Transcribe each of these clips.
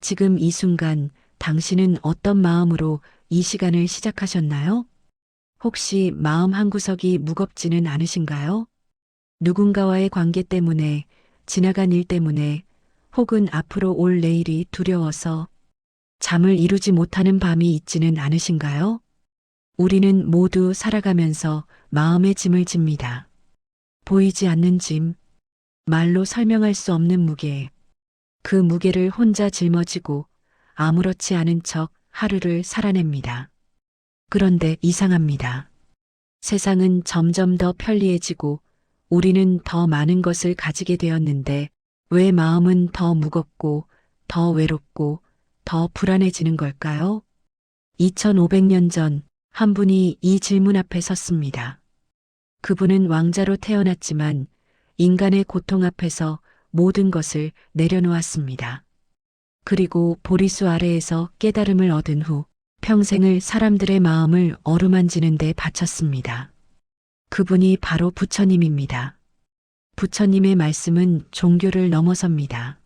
지금 이 순간 당신은 어떤 마음으로 이 시간을 시작하셨나요? 혹시 마음 한구석이 무겁지는 않으신가요? 누군가와의 관계 때문에, 지나간 일 때문에, 혹은 앞으로 올 내일이 두려워서 잠을 이루지 못하는 밤이 있지는 않으신가요? 우리는 모두 살아가면서 마음의 짐을 집니다. 보이지 않는 짐, 말로 설명할 수 없는 무게, 그 무게를 혼자 짊어지고 아무렇지 않은 척 하루를 살아냅니다. 그런데 이상합니다. 세상은 점점 더 편리해지고 우리는 더 많은 것을 가지게 되었는데 왜 마음은 더 무겁고 더 외롭고 더 불안해지는 걸까요? 2500년 전 한 분이 이 질문 앞에 섰습니다. 그분은 왕자로 태어났지만 인간의 고통 앞에서 모든 것을 내려놓았습니다. 그리고 보리수 아래에서 깨달음을 얻은 후 평생을 사람들의 마음을 어루만지는 데 바쳤습니다. 그분이 바로 부처님입니다. 부처님의 말씀은 종교를 넘어섭니다.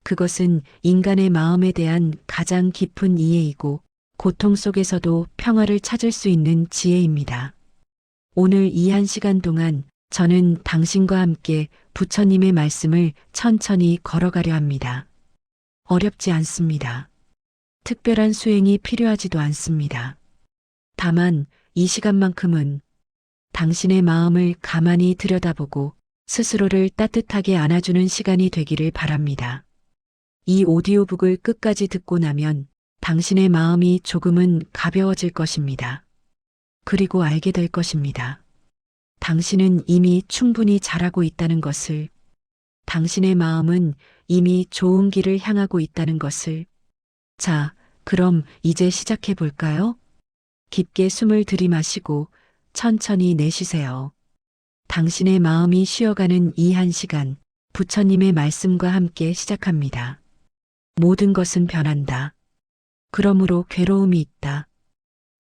그것은 인간의 마음에 대한 가장 깊은 이해이고 고통 속에서도 평화를 찾을 수 있는 지혜입니다. 오늘 이 한 시간 동안 저는 당신과 함께 부처님의 말씀을 천천히 걸어가려 합니다. 어렵지 않습니다. 특별한 수행이 필요하지도 않습니다. 다만 이 시간만큼은 당신의 마음을 가만히 들여다보고 스스로를 따뜻하게 안아주는 시간이 되기를 바랍니다. 이 오디오북을 끝까지 듣고 나면 당신의 마음이 조금은 가벼워질 것입니다. 그리고 알게 될 것입니다. 당신은 이미 충분히 잘하고 있다는 것을, 당신의 마음은 이미 좋은 길을 향하고 있다는 것을. 자, 그럼 이제 시작해 볼까요? 깊게 숨을 들이마시고 천천히 내쉬세요. 당신의 마음이 쉬어가는 이 한 시간, 부처님의 말씀과 함께 시작합니다. 모든 것은 변한다. 그러므로 괴로움이 있다.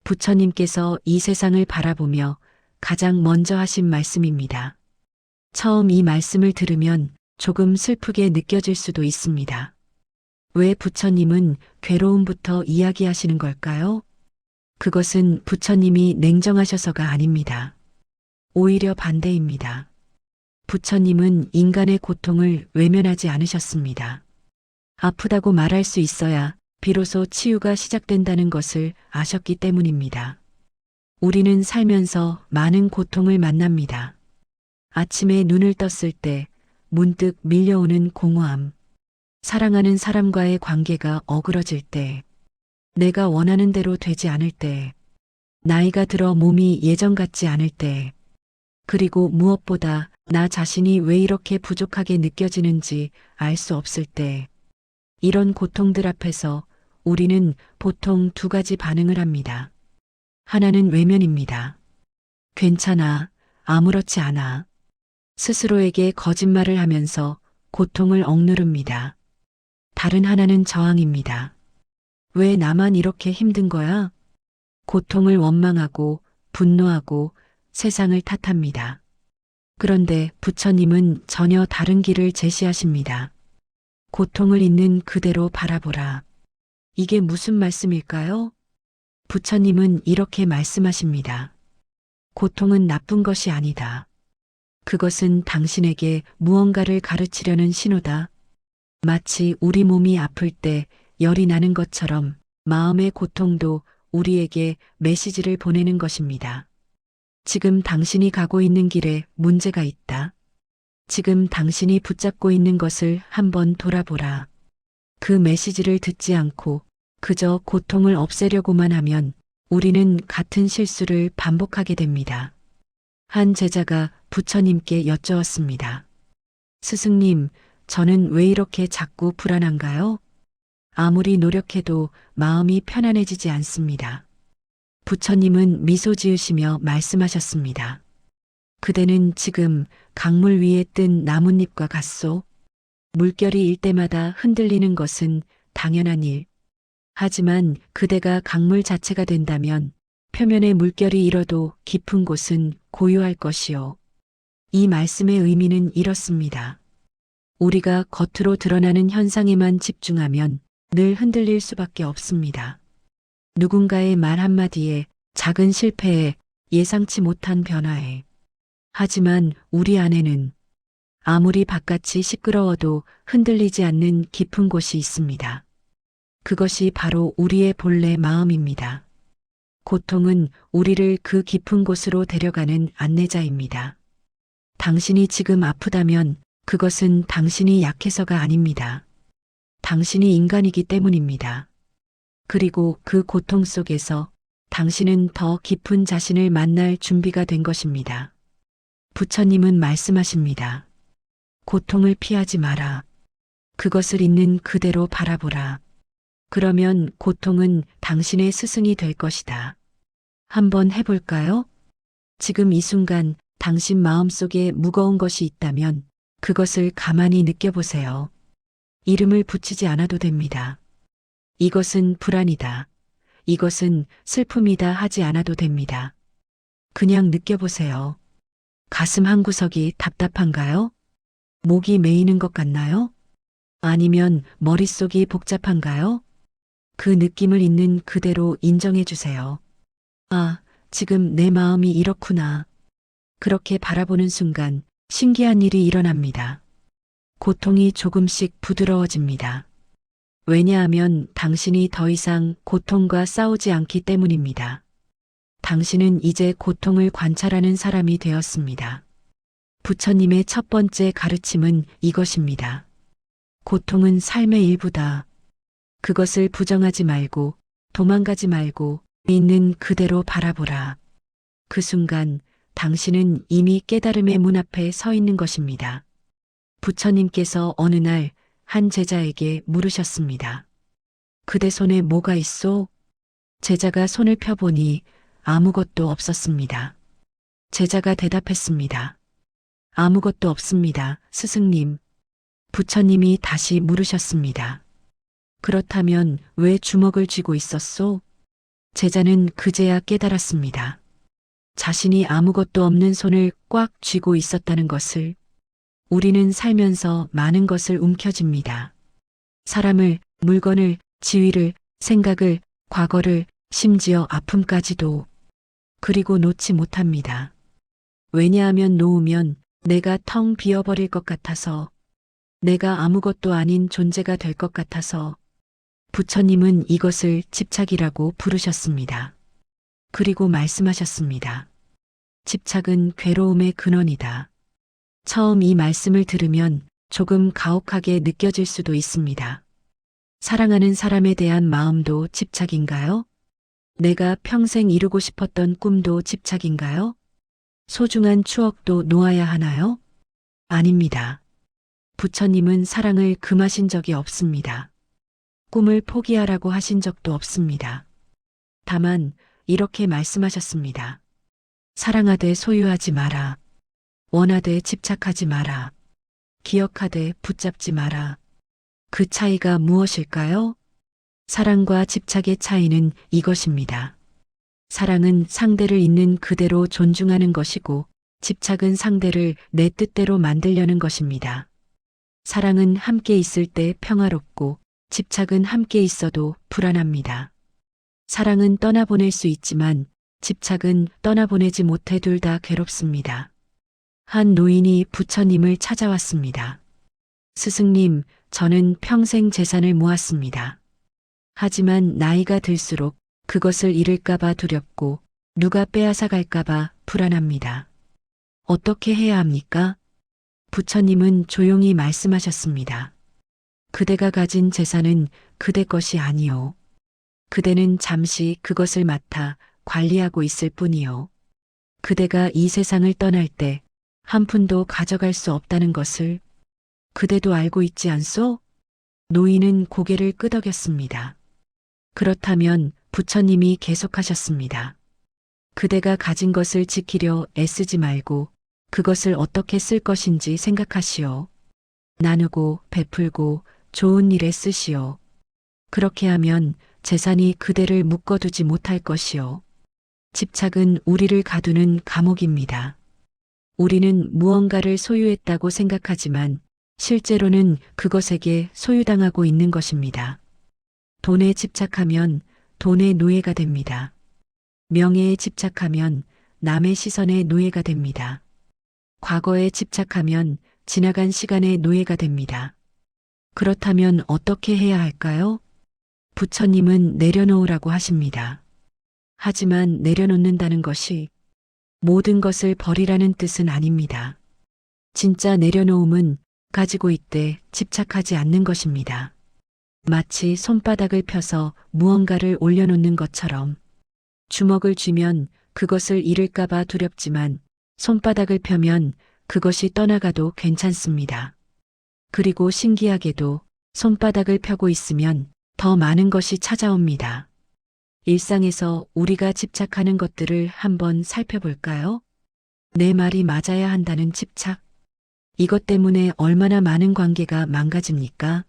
부처님께서 이 세상을 바라보며 가장 먼저 하신 말씀입니다. 처음 이 말씀을 들으면 조금 슬프게 느껴질 수도 있습니다. 왜 부처님은 괴로움부터 이야기하시는 걸까요? 그것은 부처님이 냉정하셔서가 아닙니다. 오히려 반대입니다. 부처님은 인간의 고통을 외면하지 않으셨습니다. 아프다고 말할 수 있어야 비로소 치유가 시작된다는 것을 아셨기 때문입니다. 우리는 살면서 많은 고통을 만납니다. 아침에 눈을 떴을 때 문득 밀려오는 공허함, 사랑하는 사람과의 관계가 어그러질 때, 내가 원하는 대로 되지 않을 때, 나이가 들어 몸이 예전 같지 않을 때, 그리고 무엇보다 나 자신이 왜 이렇게 부족하게 느껴지는지 알 수 없을 때, 이런 고통들 앞에서 우리는 보통 두 가지 반응을 합니다. 하나는 외면입니다. 괜찮아, 아무렇지 않아. 스스로에게 거짓말을 하면서 고통을 억누릅니다. 다른 하나는 저항입니다. 왜 나만 이렇게 힘든 거야? 고통을 원망하고 분노하고 세상을 탓합니다. 그런데 부처님은 전혀 다른 길을 제시하십니다. 고통을 있는 그대로 바라보라. 이게 무슨 말씀일까요? 부처님은 이렇게 말씀하십니다. 고통은 나쁜 것이 아니다. 그것은 당신에게 무언가를 가르치려는 신호다. 마치 우리 몸이 아플 때 열이 나는 것처럼 마음의 고통도 우리에게 메시지를 보내는 것입니다. 지금 당신이 가고 있는 길에 문제가 있다. 지금 당신이 붙잡고 있는 것을 한번 돌아보라. 그 메시지를 듣지 않고 그저 고통을 없애려고만 하면 우리는 같은 실수를 반복하게 됩니다. 한 제자가 부처님께 여쭈었습니다. 스승님, 저는 왜 이렇게 자꾸 불안한가요? 아무리 노력해도 마음이 편안해지지 않습니다. 부처님은 미소 지으시며 말씀하셨습니다. 그대는 지금 강물 위에 뜬 나뭇잎과 같소. 물결이 일 때마다 흔들리는 것은 당연한 일. 하지만 그대가 강물 자체가 된다면 표면의 물결이 일어도 깊은 곳은 고요할 것이요. 이 말씀의 의미는 이렇습니다. 우리가 겉으로 드러나는 현상에만 집중하면 늘 흔들릴 수밖에 없습니다. 누군가의 말 한마디에, 작은 실패에, 예상치 못한 변화에. 하지만 우리 안에는 아무리 바깥이 시끄러워도 흔들리지 않는 깊은 곳이 있습니다. 그것이 바로 우리의 본래 마음입니다. 고통은 우리를 그 깊은 곳으로 데려가는 안내자입니다. 당신이 지금 아프다면 그것은 당신이 약해서가 아닙니다. 당신이 인간이기 때문입니다. 그리고 그 고통 속에서 당신은 더 깊은 자신을 만날 준비가 된 것입니다. 부처님은 말씀하십니다. 고통을 피하지 마라. 그것을 있는 그대로 바라보라. 그러면 고통은 당신의 스승이 될 것이다. 한번 해볼까요? 지금 이 순간 당신 마음속에 무거운 것이 있다면 그것을 가만히 느껴보세요. 이름을 붙이지 않아도 됩니다. 이것은 불안이다. 이것은 슬픔이다 하지 않아도 됩니다. 그냥 느껴보세요. 가슴 한구석이 답답한가요? 목이 메이는 것 같나요? 아니면 머릿속이 복잡한가요? 그 느낌을 있는 그대로 인정해 주세요. 아, 지금 내 마음이 이렇구나. 그렇게 바라보는 순간 신기한 일이 일어납니다. 고통이 조금씩 부드러워집니다. 왜냐하면 당신이 더 이상 고통과 싸우지 않기 때문입니다. 당신은 이제 고통을 관찰하는 사람이 되었습니다. 부처님의 첫 번째 가르침은 이것입니다. 고통은 삶의 일부다. 그것을 부정하지 말고 도망가지 말고 있는 그대로 바라보라. 그 순간 당신은 이미 깨달음의 문 앞에 서 있는 것입니다. 부처님께서 어느 날 한 제자에게 물으셨습니다. 그대 손에 뭐가 있소? 제자가 손을 펴보니 아무것도 없었습니다. 제자가 대답했습니다. 아무것도 없습니다, 스승님. 부처님이 다시 물으셨습니다. 그렇다면 왜 주먹을 쥐고 있었소? 제자는 그제야 깨달았습니다. 자신이 아무것도 없는 손을 꽉 쥐고 있었다는 것을. 우리는 살면서 많은 것을 움켜쥡니다. 사람을, 물건을, 지위를, 생각을, 과거를, 심지어 아픔까지도. 그리고 놓지 못합니다. 왜냐하면 놓으면 내가 텅 비어버릴 것 같아서, 내가 아무것도 아닌 존재가 될 것 같아서. 부처님은 이것을 집착이라고 부르셨습니다. 그리고 말씀하셨습니다. 집착은 괴로움의 근원이다. 처음 이 말씀을 들으면 조금 가혹하게 느껴질 수도 있습니다. 사랑하는 사람에 대한 마음도 집착인가요? 내가 평생 이루고 싶었던 꿈도 집착인가요? 소중한 추억도 놓아야 하나요? 아닙니다. 부처님은 사랑을 금하신 적이 없습니다. 꿈을 포기하라고 하신 적도 없습니다. 다만 이렇게 말씀하셨습니다. 사랑하되 소유하지 마라. 원하되 집착하지 마라. 기억하되 붙잡지 마라. 그 차이가 무엇일까요? 사랑과 집착의 차이는 이것입니다. 사랑은 상대를 있는 그대로 존중하는 것이고, 집착은 상대를 내 뜻대로 만들려는 것입니다. 사랑은 함께 있을 때 평화롭고, 집착은 함께 있어도 불안합니다. 사랑은 떠나보낼 수 있지만, 집착은 떠나보내지 못해 둘 다 괴롭습니다. 한 노인이 부처님을 찾아왔습니다. 스승님, 저는 평생 재산을 모았습니다. 하지만 나이가 들수록 그것을 잃을까봐 두렵고 누가 빼앗아갈까봐 불안합니다. 어떻게 해야 합니까? 부처님은 조용히 말씀하셨습니다. 그대가 가진 재산은 그대 것이 아니요. 그대는 잠시 그것을 맡아 관리하고 있을 뿐이요. 그대가 이 세상을 떠날 때 한 푼도 가져갈 수 없다는 것을 그대도 알고 있지 않소? 노인은 고개를 끄덕였습니다. 그렇다면 부처님이 계속하셨습니다. 그대가 가진 것을 지키려 애쓰지 말고 그것을 어떻게 쓸 것인지 생각하시오. 나누고 베풀고 좋은 일에 쓰시오. 그렇게 하면 재산이 그대를 묶어두지 못할 것이오. 집착은 우리를 가두는 감옥입니다. 우리는 무언가를 소유했다고 생각하지만 실제로는 그것에게 소유당하고 있는 것입니다. 돈에 집착하면 돈의 노예가 됩니다. 명예에 집착하면 남의 시선의 노예가 됩니다. 과거에 집착하면 지나간 시간의 노예가 됩니다. 그렇다면 어떻게 해야 할까요? 부처님은 내려놓으라고 하십니다. 하지만 내려놓는다는 것이 모든 것을 버리라는 뜻은 아닙니다. 진짜 내려놓음은 가지고 있되 집착하지 않는 것입니다. 마치 손바닥을 펴서 무언가를 올려놓는 것처럼 주먹을 쥐면 그것을 잃을까봐 두렵지만 손바닥을 펴면 그것이 떠나가도 괜찮습니다. 그리고 신기하게도 손바닥을 펴고 있으면 더 많은 것이 찾아옵니다. 일상에서 우리가 집착하는 것들을 한번 살펴볼까요? 내 말이 맞아야 한다는 집착. 이것 때문에 얼마나 많은 관계가 망가집니까?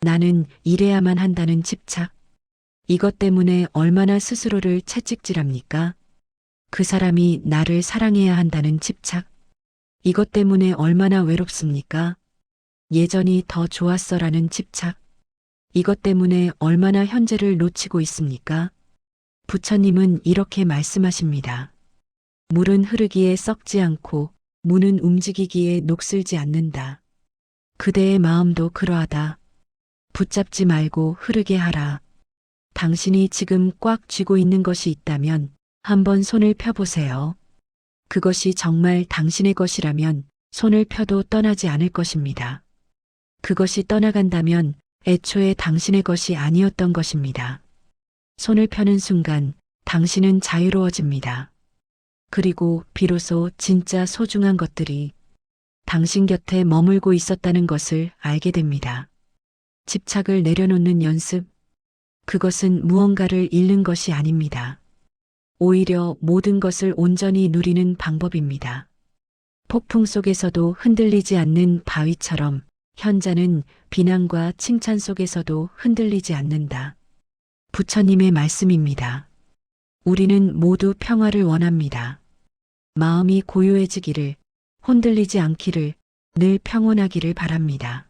나는 이래야만 한다는 집착. 이것 때문에 얼마나 스스로를 채찍질합니까? 그 사람이 나를 사랑해야 한다는 집착. 이것 때문에 얼마나 외롭습니까? 예전이 더 좋았어라는 집착. 이것 때문에 얼마나 현재를 놓치고 있습니까? 부처님은 이렇게 말씀하십니다. 물은 흐르기에 썩지 않고 무는 움직이기에 녹슬지 않는다. 그대의 마음도 그러하다. 붙잡지 말고 흐르게 하라. 당신이 지금 꽉 쥐고 있는 것이 있다면 한번 손을 펴보세요. 그것이 정말 당신의 것이라면 손을 펴도 떠나지 않을 것입니다. 그것이 떠나간다면 애초에 당신의 것이 아니었던 것입니다. 손을 펴는 순간 당신은 자유로워집니다. 그리고 비로소 진짜 소중한 것들이 당신 곁에 머물고 있었다는 것을 알게 됩니다. 집착을 내려놓는 연습, 그것은 무언가를 잃는 것이 아닙니다. 오히려 모든 것을 온전히 누리는 방법입니다. 폭풍 속에서도 흔들리지 않는 바위처럼 현자는 비난과 칭찬 속에서도 흔들리지 않는다. 부처님의 말씀입니다. 우리는 모두 평화를 원합니다. 마음이 고요해지기를, 흔들리지 않기를, 늘 평온하기를 바랍니다.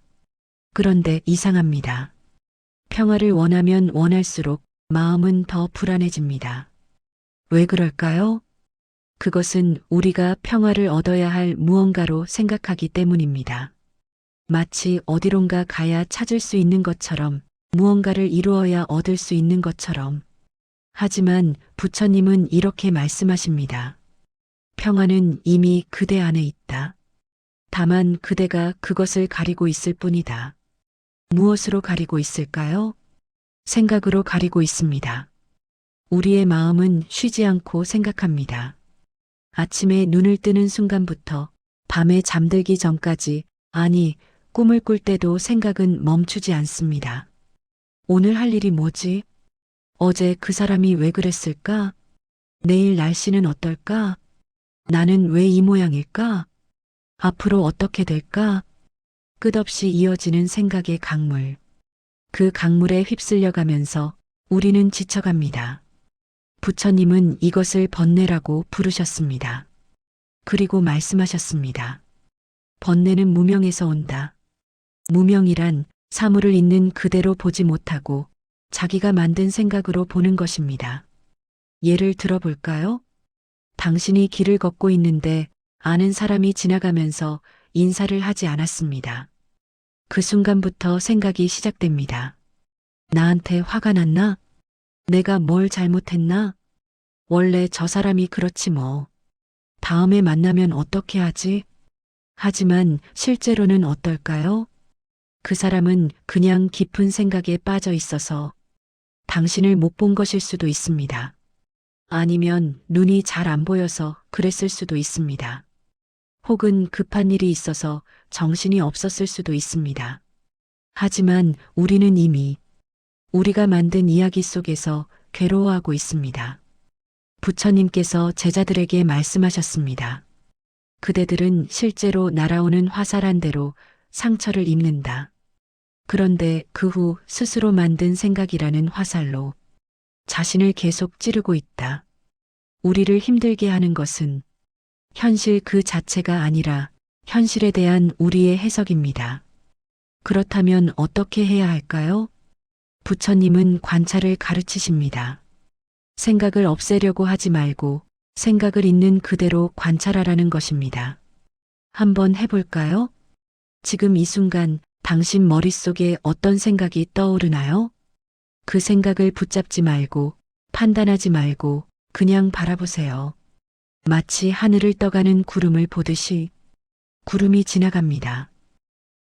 그런데 이상합니다. 평화를 원하면 원할수록 마음은 더 불안해집니다. 왜 그럴까요? 그것은 우리가 평화를 얻어야 할 무언가로 생각하기 때문입니다. 마치 어디론가 가야 찾을 수 있는 것처럼, 무언가를 이루어야 얻을 수 있는 것처럼. 하지만 부처님은 이렇게 말씀하십니다. 평화는 이미 그대 안에 있다. 다만 그대가 그것을 가리고 있을 뿐이다. 무엇으로 가리고 있을까요? 생각으로 가리고 있습니다. 우리의 마음은 쉬지 않고 생각합니다. 아침에 눈을 뜨는 순간부터 밤에 잠들기 전까지, 아니, 꿈을 꿀 때도 생각은 멈추지 않습니다. 오늘 할 일이 뭐지? 어제 그 사람이 왜 그랬을까? 내일 날씨는 어떨까? 나는 왜 이 모양일까? 앞으로 어떻게 될까? 끝없이 이어지는 생각의 강물. 그 강물에 휩쓸려 가면서 우리는 지쳐갑니다. 부처님은 이것을 번뇌라고 부르셨습니다. 그리고 말씀하셨습니다. 번뇌는 무명에서 온다. 무명이란 사물을 있는 그대로 보지 못하고 자기가 만든 생각으로 보는 것입니다. 예를 들어볼까요? 당신이 길을 걷고 있는데 아는 사람이 지나가면서 인사를 하지 않았습니다. 그 순간부터 생각이 시작됩니다. 나한테 화가 났나? 내가 뭘 잘못했나? 원래 저 사람이 그렇지 뭐. 다음에 만나면 어떻게 하지? 하지만 실제로는 어떨까요? 그 사람은 그냥 깊은 생각에 빠져 있어서 당신을 못 본 것일 수도 있습니다. 아니면 눈이 잘 안 보여서 그랬을 수도 있습니다. 혹은 급한 일이 있어서 정신이 없었을 수도 있습니다. 하지만 우리는 이미 우리가 만든 이야기 속에서 괴로워하고 있습니다. 부처님께서 제자들에게 말씀하셨습니다. 그대들은 실제로 날아오는 화살 한 대로 상처를 입는다. 그런데 그 후 스스로 만든 생각이라는 화살로 자신을 계속 찌르고 있다. 우리를 힘들게 하는 것은 현실 그 자체가 아니라 현실에 대한 우리의 해석입니다. 그렇다면 어떻게 해야 할까요? 부처님은 관찰을 가르치십니다. 생각을 없애려고 하지 말고 생각을 있는 그대로 관찰하라는 것입니다. 한번 해볼까요? 지금 이 순간 당신 머릿속에 어떤 생각이 떠오르나요? 그 생각을 붙잡지 말고 판단하지 말고 그냥 바라보세요. 마치 하늘을 떠가는 구름을 보듯이 구름이 지나갑니다.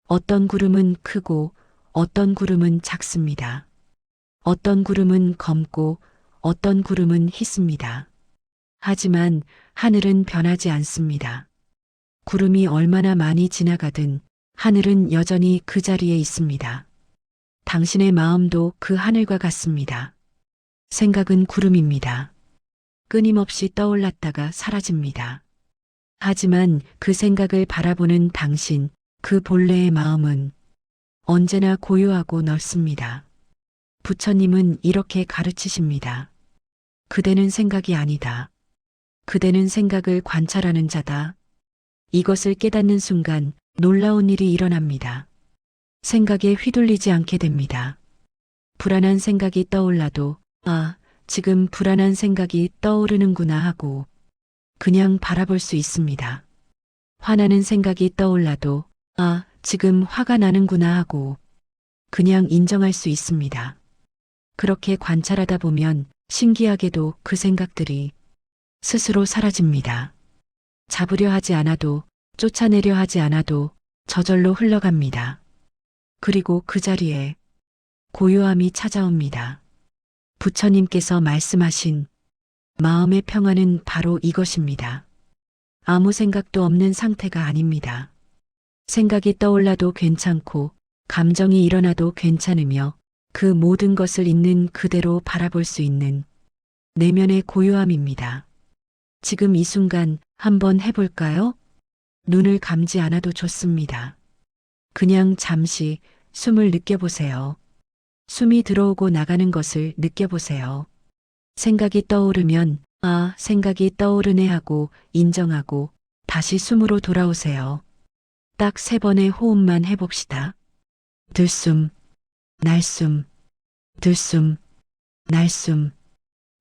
어떤 구름은 크고 어떤 구름은 작습니다. 어떤 구름은 검고 어떤 구름은 희습니다. 하지만 하늘은 변하지 않습니다. 구름이 얼마나 많이 지나가든 하늘은 여전히 그 자리에 있습니다. 당신의 마음도 그 하늘과 같습니다. 생각은 구름입니다. 끊임없이 떠올랐다가 사라집니다. 하지만 그 생각을 바라보는 당신, 그 본래의 마음은 언제나 고요하고 넓습니다. 부처님은 이렇게 가르치십니다. 그대는 생각이 아니다. 그대는 생각을 관찰하는 자다. 이것을 깨닫는 순간 놀라운 일이 일어납니다. 생각에 휘둘리지 않게 됩니다. 불안한 생각이 떠올라도 지금 불안한 생각이 떠오르는구나 하고 그냥 바라볼 수 있습니다. 화나는 생각이 떠올라도 지금 화가 나는구나 하고 그냥 인정할 수 있습니다. 그렇게 관찰하다 보면 신기하게도 그 생각들이 스스로 사라집니다. 잡으려 하지 않아도 쫓아내려 하지 않아도 저절로 흘러갑니다. 그리고 그 자리에 고요함이 찾아옵니다. 부처님께서 말씀하신 마음의 평화는 바로 이것입니다. 아무 생각도 없는 상태가 아닙니다. 생각이 떠올라도 괜찮고 감정이 일어나도 괜찮으며 그 모든 것을 있는 그대로 바라볼 수 있는 내면의 고요함입니다. 지금 이 순간 한번 해볼까요? 눈을 감지 않아도 좋습니다. 그냥 잠시 숨을 느껴보세요. 숨이 들어오고 나가는 것을 느껴보세요. 생각이 떠오르면 생각이 떠오르네 하고 인정하고 다시 숨으로 돌아오세요. 딱 3번의 호흡만 해봅시다. 들숨, 날숨, 들숨, 날숨,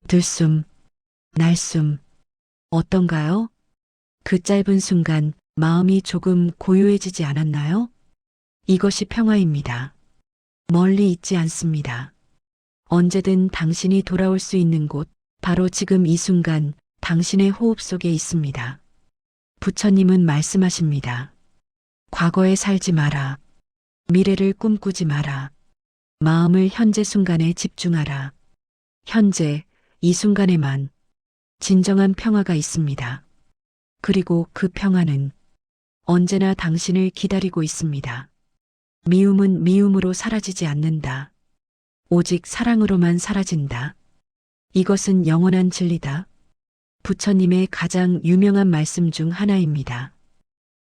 들숨, 날숨. 어떤가요? 그 짧은 순간 마음이 조금 고요해지지 않았나요? 이것이 평화입니다. 멀리 있지 않습니다. 언제든 당신이 돌아올 수 있는 곳, 바로 지금 이 순간 당신의 호흡 속에 있습니다. 부처님은 말씀하십니다. 과거에 살지 마라. 미래를 꿈꾸지 마라. 마음을 현재 순간에 집중하라. 현재, 이 순간에만 진정한 평화가 있습니다. 그리고 그 평화는 언제나 당신을 기다리고 있습니다. 미움은 미움으로 사라지지 않는다. 오직 사랑으로만 사라진다. 이것은 영원한 진리다. 부처님의 가장 유명한 말씀 중 하나입니다.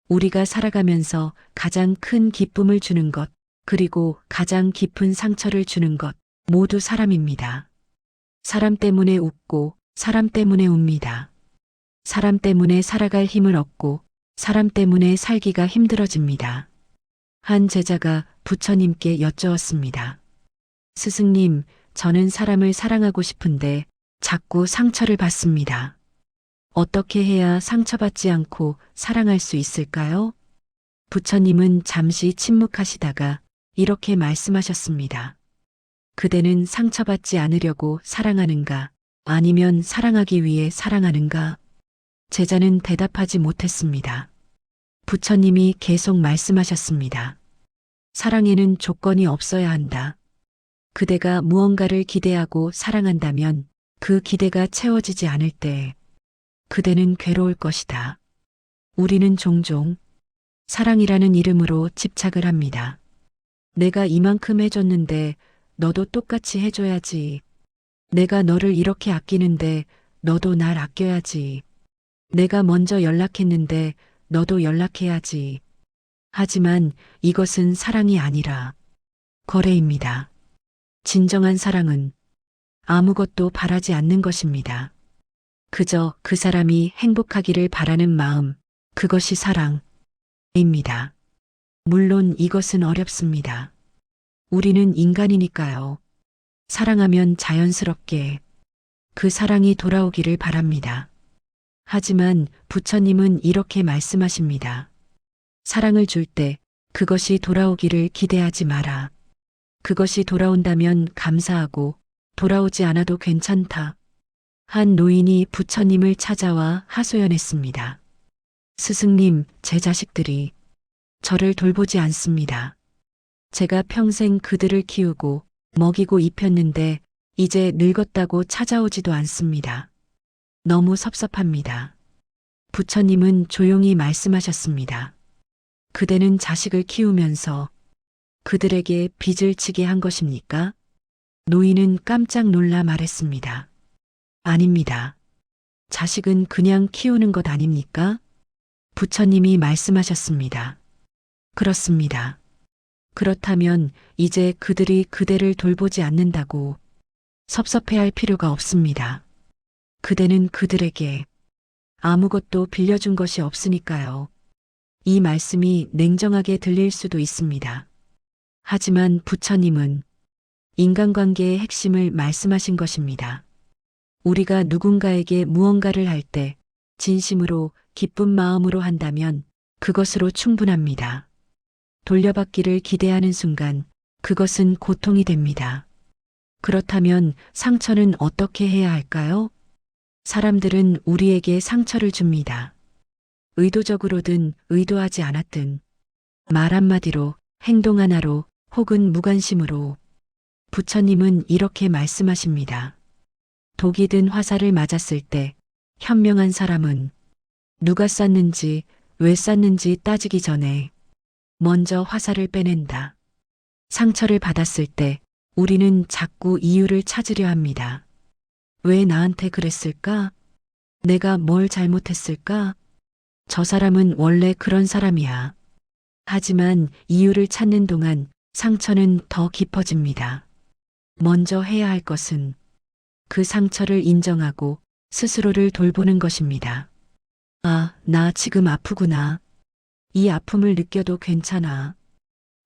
우리가 살아가면서 가장 큰 기쁨을 주는 것, 그리고 가장 깊은 상처를 주는 것, 모두 사람입니다. 사람 때문에 웃고, 사람 때문에 웁니다. 사람 때문에 살아갈 힘을 얻고, 사람 때문에 살기가 힘들어집니다. 한 제자가 부처님께 여쭈었습니다. 스승님, 저는 사람을 사랑하고 싶은데 자꾸 상처를 받습니다. 어떻게 해야 상처받지 않고 사랑할 수 있을까요? 부처님은 잠시 침묵하시다가 이렇게 말씀하셨습니다. 그대는 상처받지 않으려고 사랑하는가? 아니면 사랑하기 위해 사랑하는가? 제자는 대답하지 못했습니다. 부처님이 계속 말씀하셨습니다. 사랑에는 조건이 없어야 한다. 그대가 무언가를 기대하고 사랑한다면 그 기대가 채워지지 않을 때 그대는 괴로울 것이다. 우리는 종종 사랑이라는 이름으로 집착을 합니다. 내가 이만큼 해줬는데 너도 똑같이 해줘야지. 내가 너를 이렇게 아끼는데 너도 날 아껴야지. 내가 먼저 연락했는데 너도 연락해야지. 하지만 이것은 사랑이 아니라 거래입니다. 진정한 사랑은 아무것도 바라지 않는 것입니다. 그저 그 사람이 행복하기를 바라는 마음, 그것이 사랑입니다. 물론 이것은 어렵습니다. 우리는 인간이니까요. 사랑하면 자연스럽게 그 사랑이 돌아오기를 바랍니다. 하지만 부처님은 이렇게 말씀하십니다. 사랑을 줄 때 그것이 돌아오기를 기대하지 마라. 그것이 돌아온다면 감사하고 돌아오지 않아도 괜찮다. 한 노인이 부처님을 찾아와 하소연했습니다. 스승님, 제 자식들이 저를 돌보지 않습니다. 제가 평생 그들을 키우고 먹이고 입혔는데 이제 늙었다고 찾아오지도 않습니다. 너무 섭섭합니다. 부처님은 조용히 말씀하셨습니다. 그대는 자식을 키우면서 그들에게 빚을 지게 한 것입니까? 노인은 깜짝 놀라 말했습니다. 아닙니다. 자식은 그냥 키우는 것 아닙니까? 부처님이 말씀하셨습니다. 그렇습니다. 그렇다면 이제 그들이 그대를 돌보지 않는다고 섭섭해할 필요가 없습니다. 그대는 그들에게 아무것도 빌려준 것이 없으니까요. 이 말씀이 냉정하게 들릴 수도 있습니다. 하지만 부처님은 인간관계의 핵심을 말씀하신 것입니다. 우리가 누군가에게 무언가를 할 때 진심으로 기쁜 마음으로 한다면 그것으로 충분합니다. 돌려받기를 기대하는 순간 그것은 고통이 됩니다. 그렇다면 상처는 어떻게 해야 할까요? 사람들은 우리에게 상처를 줍니다. 의도적으로든 의도하지 않았든 말 한마디로 행동 하나로 혹은 무관심으로 부처님은 이렇게 말씀하십니다. 독이 든 화살을 맞았을 때 현명한 사람은 누가 쐈는지 왜 쐈는지 따지기 전에 먼저 화살을 빼낸다. 상처를 받았을 때 우리는 자꾸 이유를 찾으려 합니다. 왜 나한테 그랬을까? 내가 뭘 잘못했을까? 저 사람은 원래 그런 사람이야. 하지만 이유를 찾는 동안 상처는 더 깊어집니다. 먼저 해야 할 것은 그 상처를 인정하고 스스로를 돌보는 것입니다. 아, 나 지금 아프구나. 이 아픔을 느껴도 괜찮아.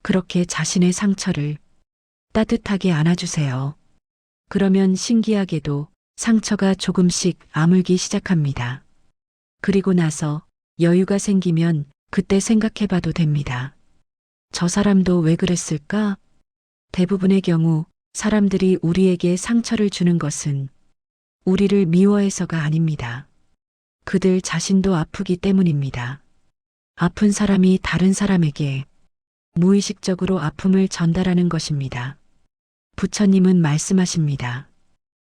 그렇게 자신의 상처를 따뜻하게 안아주세요. 그러면 신기하게도 상처가 조금씩 아물기 시작합니다. 그리고 나서 여유가 생기면 그때 생각해봐도 됩니다. 저 사람도 왜 그랬을까? 대부분의 경우 사람들이 우리에게 상처를 주는 것은 우리를 미워해서가 아닙니다. 그들 자신도 아프기 때문입니다. 아픈 사람이 다른 사람에게 무의식적으로 아픔을 전달하는 것입니다. 부처님은 말씀하십니다.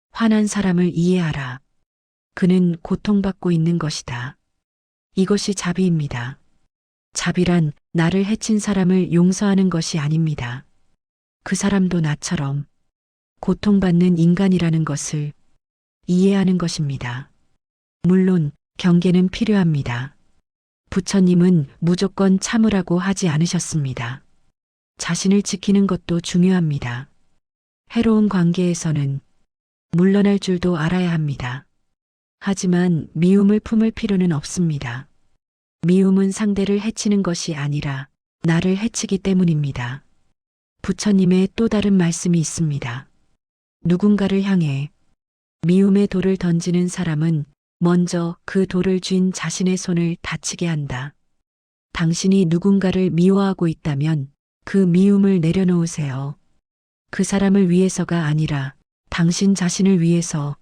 화난 사람을 이해하라. 그는 고통받고 있는 것이다. 이것이 자비입니다. 자비란 나를 해친 사람을 용서하는 것이 아닙니다. 그 사람도 나처럼 고통받는 인간이라는 것을 이해하는 것입니다. 물론 경계는 필요합니다. 부처님은 무조건 참으라고 하지 않으셨습니다. 자신을 지키는 것도 중요합니다. 해로운 관계에서는 물러날 줄도 알아야 합니다. 하지만 미움을 품을 필요는 없습니다. 미움은 상대를 해치는 것이 아니라 나를 해치기 때문입니다. 부처님의 또 다른 말씀이 있습니다. 누군가를 향해 미움의 돌을 던지는 사람은 먼저 그 돌을 쥔 자신의 손을 다치게 한다. 당신이 누군가를 미워하고 있다면 그 미움을 내려놓으세요. 그 사람을 위해서가 아니라 당신 자신을 위해서.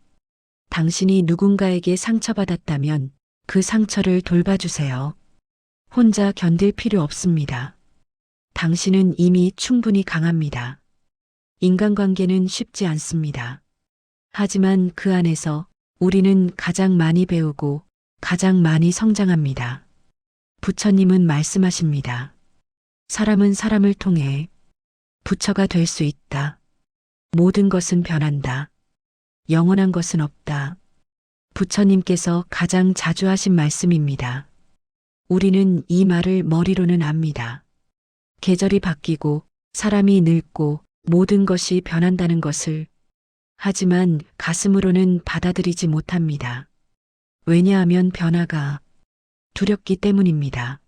당신이 누군가에게 상처받았다면 그 상처를 돌봐주세요. 혼자 견딜 필요 없습니다. 당신은 이미 충분히 강합니다. 인간관계는 쉽지 않습니다. 하지만 그 안에서 우리는 가장 많이 배우고 가장 많이 성장합니다. 부처님은 말씀하십니다. 사람은 사람을 통해 부처가 될 수 있다. 모든 것은 변한다. 영원한 것은 없다. 부처님께서 가장 자주 하신 말씀입니다. 우리는 이 말을 머리로는 압니다. 계절이 바뀌고 사람이 늙고 모든 것이 변한다는 것을. 하지만 가슴으로는 받아들이지 못합니다. 왜냐하면 변화가 두렵기 때문입니다.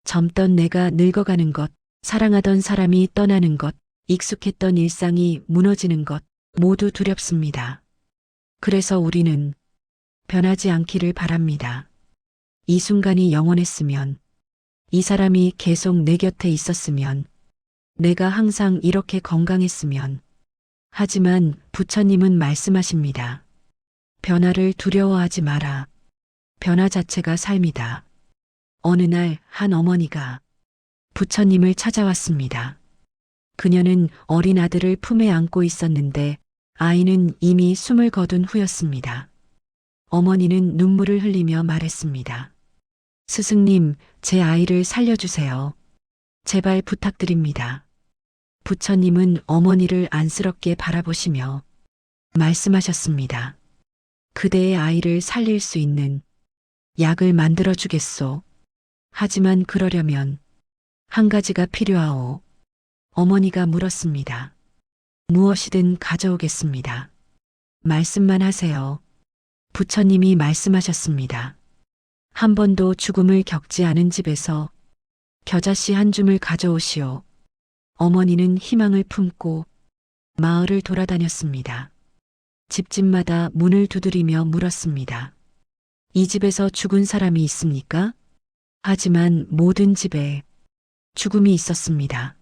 젊던 내가 늙어가는 것, 사랑하던 사람이 떠나는 것, 익숙했던 일상이 무너지는 것, 모두 두렵습니다. 그래서 우리는 변하지 않기를 바랍니다. 이 순간이 영원했으면, 이 사람이 계속 내 곁에 있었으면, 내가 항상 이렇게 건강했으면. 하지만 부처님은 말씀하십니다. 변화를 두려워하지 마라. 변화 자체가 삶이다. 어느 날 한 어머니가 부처님을 찾아왔습니다. 그녀는 어린 아들을 품에 안고 있었는데 아이는 이미 숨을 거둔 후였습니다. 어머니는 눈물을 흘리며 말했습니다. 스승님, 제 아이를 살려주세요. 제발 부탁드립니다. 부처님은 어머니를 안쓰럽게 바라보시며 말씀하셨습니다. 그대의 아이를 살릴 수 있는 약을 만들어 주겠소. 하지만 그러려면 한 가지가 필요하오. 어머니가 물었습니다. 무엇이든 가져오겠습니다. 말씀만 하세요. 부처님이 말씀하셨습니다. 한 번도 죽음을 겪지 않은 집에서 겨자씨 한 줌을 가져오시오. 어머니는 희망을 품고 마을을 돌아다녔습니다. 집집마다 문을 두드리며 물었습니다. 이 집에서 죽은 사람이 있습니까? 하지만 모든 집에 죽음이 있었습니다.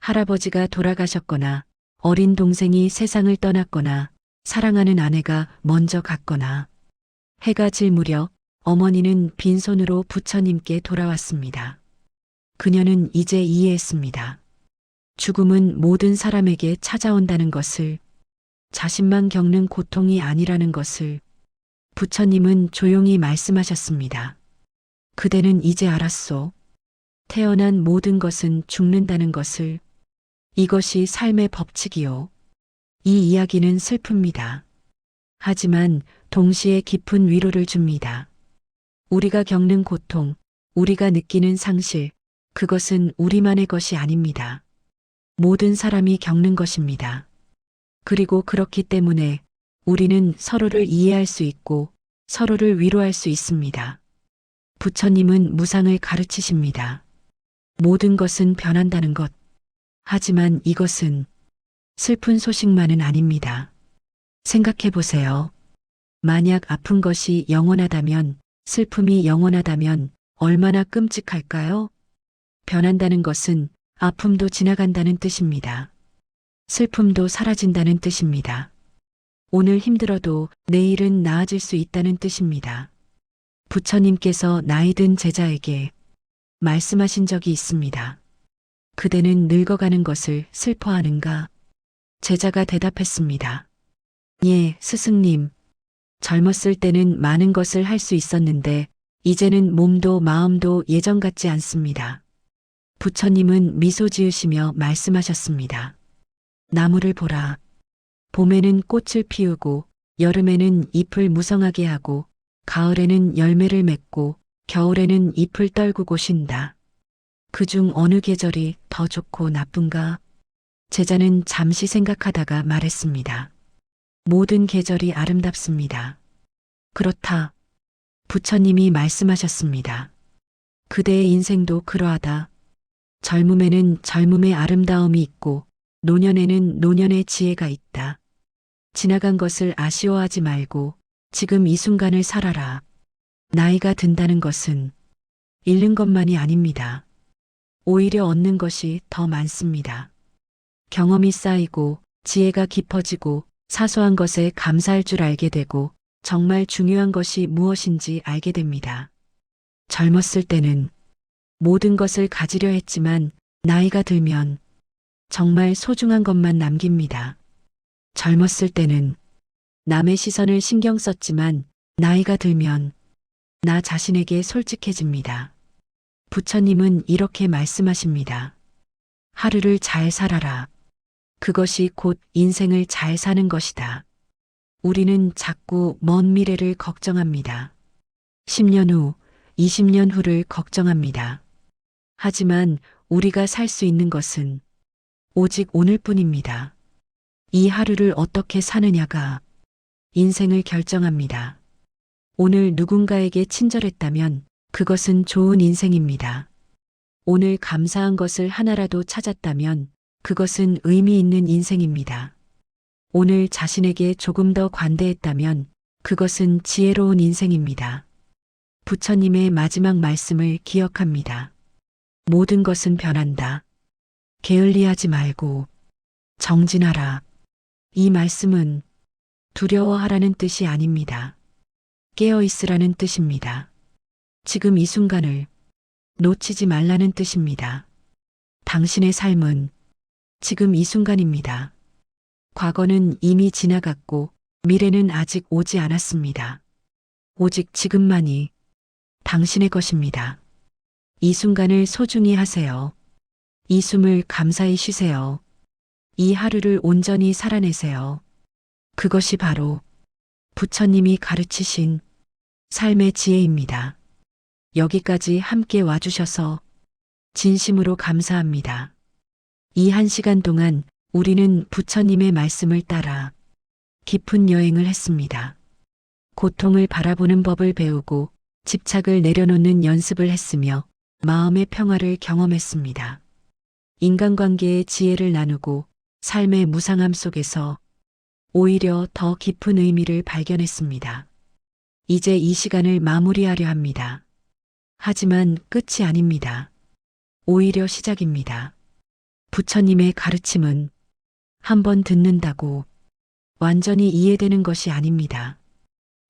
할아버지가 돌아가셨거나 어린 동생이 세상을 떠났거나 사랑하는 아내가 먼저 갔거나 해가 질 무렵 어머니는 빈손으로 부처님께 돌아왔습니다. 그녀는 이제 이해했습니다. 죽음은 모든 사람에게 찾아온다는 것을, 자신만 겪는 고통이 아니라는 것을. 부처님은 조용히 말씀하셨습니다. 그대는 이제 알았소. 태어난 모든 것은 죽는다는 것을. 이것이 삶의 법칙이요. 이 이야기는 슬픕니다. 하지만 동시에 깊은 위로를 줍니다. 우리가 겪는 고통, 우리가 느끼는 상실, 그것은 우리만의 것이 아닙니다. 모든 사람이 겪는 것입니다. 그리고 그렇기 때문에 우리는 서로를 이해할 수 있고 서로를 위로할 수 있습니다. 부처님은 무상을 가르치십니다. 모든 것은 변한다는 것. 하지만 이것은 슬픈 소식만은 아닙니다. 생각해 보세요. 만약 아픈 것이 영원하다면, 슬픔이 영원하다면 얼마나 끔찍할까요? 변한다는 것은 아픔도 지나간다는 뜻입니다. 슬픔도 사라진다는 뜻입니다. 오늘 힘들어도 내일은 나아질 수 있다는 뜻입니다. 부처님께서 나이 든 제자에게 말씀하신 적이 있습니다. 그대는 늙어가는 것을 슬퍼하는가? 제자가 대답했습니다. 예, 스승님. 젊었을 때는 많은 것을 할 수 있었는데 이제는 몸도 마음도 예전 같지 않습니다. 부처님은 미소 지으시며 말씀하셨습니다. 나무를 보라. 봄에는 꽃을 피우고 여름에는 잎을 무성하게 하고 가을에는 열매를 맺고 겨울에는 잎을 떨구고 쉰다. 그중 어느 계절이 더 좋고 나쁜가? 제자는 잠시 생각하다가 말했습니다. 모든 계절이 아름답습니다. 그렇다. 부처님이 말씀하셨습니다. 그대의 인생도 그러하다. 젊음에는 젊음의 아름다움이 있고 노년에는 노년의 지혜가 있다. 지나간 것을 아쉬워하지 말고 지금 이 순간을 살아라. 나이가 든다는 것은 잃는 것만이 아닙니다. 오히려 얻는 것이 더 많습니다. 경험이 쌓이고 지혜가 깊어지고 사소한 것에 감사할 줄 알게 되고 정말 중요한 것이 무엇인지 알게 됩니다. 젊었을 때는 모든 것을 가지려 했지만 나이가 들면 정말 소중한 것만 남깁니다. 젊었을 때는 남의 시선을 신경 썼지만 나이가 들면 나 자신에게 솔직해집니다. 부처님은 이렇게 말씀하십니다. 하루를 잘 살아라. 그것이 곧 인생을 잘 사는 것이다. 우리는 자꾸 먼 미래를 걱정합니다. 10년 후, 20년 후를 걱정합니다. 하지만 우리가 살 수 있는 것은 오직 오늘뿐입니다. 이 하루를 어떻게 사느냐가 인생을 결정합니다. 오늘 누군가에게 친절했다면 그것은 좋은 인생입니다. 오늘 감사한 것을 하나라도 찾았다면 그것은 의미 있는 인생입니다. 오늘 자신에게 조금 더 관대했다면 그것은 지혜로운 인생입니다. 부처님의 마지막 말씀을 기억합니다. 모든 것은 변한다. 게을리하지 말고 정진하라. 이 말씀은 두려워하라는 뜻이 아닙니다. 깨어 있으라는 뜻입니다. 지금 이 순간을 놓치지 말라는 뜻입니다. 당신의 삶은 지금 이 순간입니다. 과거는 이미 지나갔고 미래는 아직 오지 않았습니다. 오직 지금만이 당신의 것입니다. 이 순간을 소중히 하세요. 이 숨을 감사히 쉬세요. 이 하루를 온전히 살아내세요. 그것이 바로 부처님이 가르치신 삶의 지혜입니다. 여기까지 함께 와주셔서 진심으로 감사합니다. 이 1시간 동안 우리는 부처님의 말씀을 따라 깊은 여행을 했습니다. 고통을 바라보는 법을 배우고 집착을 내려놓는 연습을 했으며 마음의 평화를 경험했습니다. 인간관계의 지혜를 나누고 삶의 무상함 속에서 오히려 더 깊은 의미를 발견했습니다. 이제 이 시간을 마무리하려 합니다. 하지만 끝이 아닙니다. 오히려 시작입니다. 부처님의 가르침은 한번 듣는다고 완전히 이해되는 것이 아닙니다.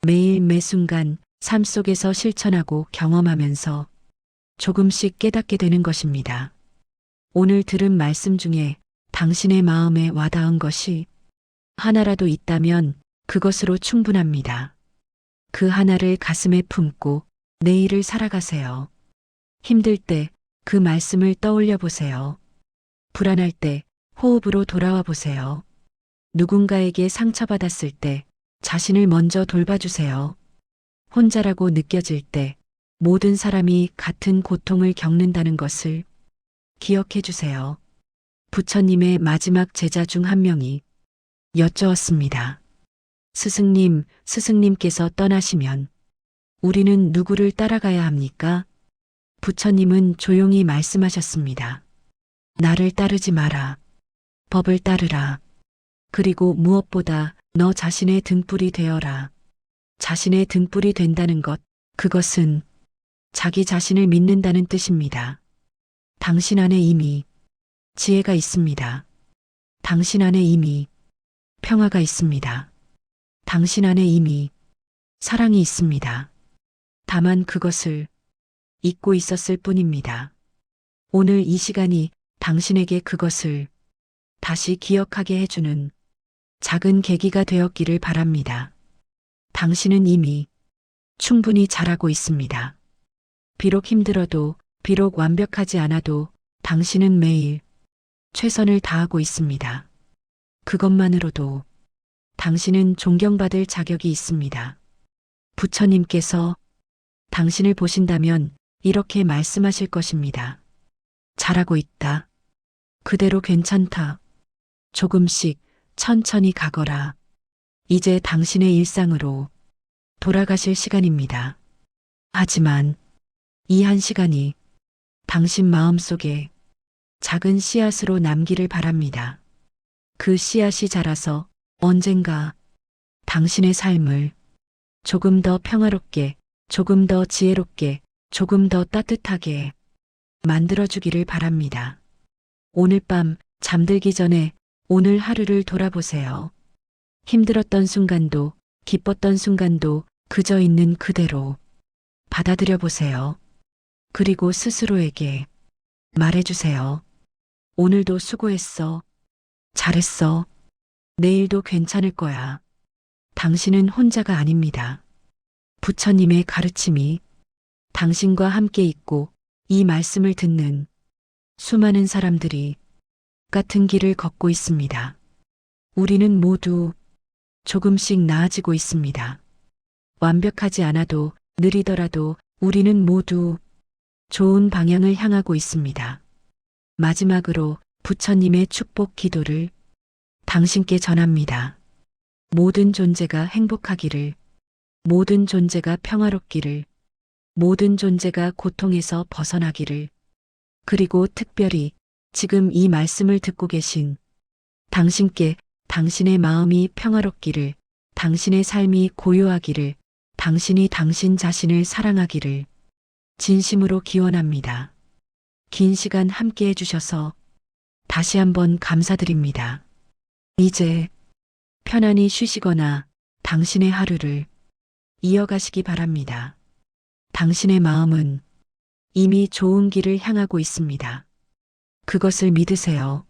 매일 매 순간 삶 속에서 실천하고 경험하면서 조금씩 깨닫게 되는 것입니다. 오늘 들은 말씀 중에 당신의 마음에 와닿은 것이 하나라도 있다면 그것으로 충분합니다. 그 하나를 가슴에 품고 내일을 살아가세요. 힘들 때 그 말씀을 떠올려 보세요. 불안할 때 호흡으로 돌아와 보세요. 누군가에게 상처받았을 때 자신을 먼저 돌봐주세요. 혼자라고 느껴질 때 모든 사람이 같은 고통을 겪는다는 것을 기억해 주세요. 부처님의 마지막 제자 중 한 명이 여쭈었습니다. 스승님, 스승님께서 떠나시면 우리는 누구를 따라가야 합니까? 부처님은 조용히 말씀하셨습니다. 나를 따르지 마라. 법을 따르라. 그리고 무엇보다 너 자신의 등불이 되어라. 자신의 등불이 된다는 것, 그것은 자기 자신을 믿는다는 뜻입니다. 당신 안에 이미 지혜가 있습니다. 당신 안에 이미 평화가 있습니다. 당신 안에 이미 사랑이 있습니다. 다만 그것을 잊고 있었을 뿐입니다. 오늘 이 시간이 당신에게 그것을 다시 기억하게 해주는 작은 계기가 되었기를 바랍니다. 당신은 이미 충분히 잘하고 있습니다. 비록 힘들어도, 비록 완벽하지 않아도 당신은 매일 최선을 다하고 있습니다. 그것만으로도 당신은 존경받을 자격이 있습니다. 부처님께서 당신을 보신다면 이렇게 말씀하실 것입니다. 잘하고 있다. 그대로 괜찮다. 조금씩 천천히 가거라. 이제 당신의 일상으로 돌아가실 시간입니다. 하지만 이 1시간이 당신 마음속에 작은 씨앗으로 남기를 바랍니다. 그 씨앗이 자라서 언젠가 당신의 삶을 조금 더 평화롭게, 조금 더 지혜롭게, 조금 더 따뜻하게 만들어주기를 바랍니다. 오늘 밤 잠들기 전에 오늘 하루를 돌아보세요. 힘들었던 순간도, 기뻤던 순간도 그저 있는 그대로 받아들여 보세요. 그리고 스스로에게 말해주세요. 오늘도 수고했어. 잘했어. 내일도 괜찮을 거야. 당신은 혼자가 아닙니다. 부처님의 가르침이 당신과 함께 있고 이 말씀을 듣는 수많은 사람들이 같은 길을 걷고 있습니다. 우리는 모두 조금씩 나아지고 있습니다. 완벽하지 않아도 느리더라도 우리는 모두 좋은 방향을 향하고 있습니다. 마지막으로 부처님의 축복 기도를 당신께 전합니다. 모든 존재가 행복하기를, 모든 존재가 평화롭기를, 모든 존재가 고통에서 벗어나기를, 그리고 특별히 지금 이 말씀을 듣고 계신 당신께 당신의 마음이 평화롭기를, 당신의 삶이 고요하기를, 당신이 당신 자신을 사랑하기를 진심으로 기원합니다. 긴 시간 함께 해주셔서 다시 한번 감사드립니다. 이제 편안히 쉬시거나 당신의 하루를 이어가시기 바랍니다. 당신의 마음은 이미 좋은 길을 향하고 있습니다. 그것을 믿으세요.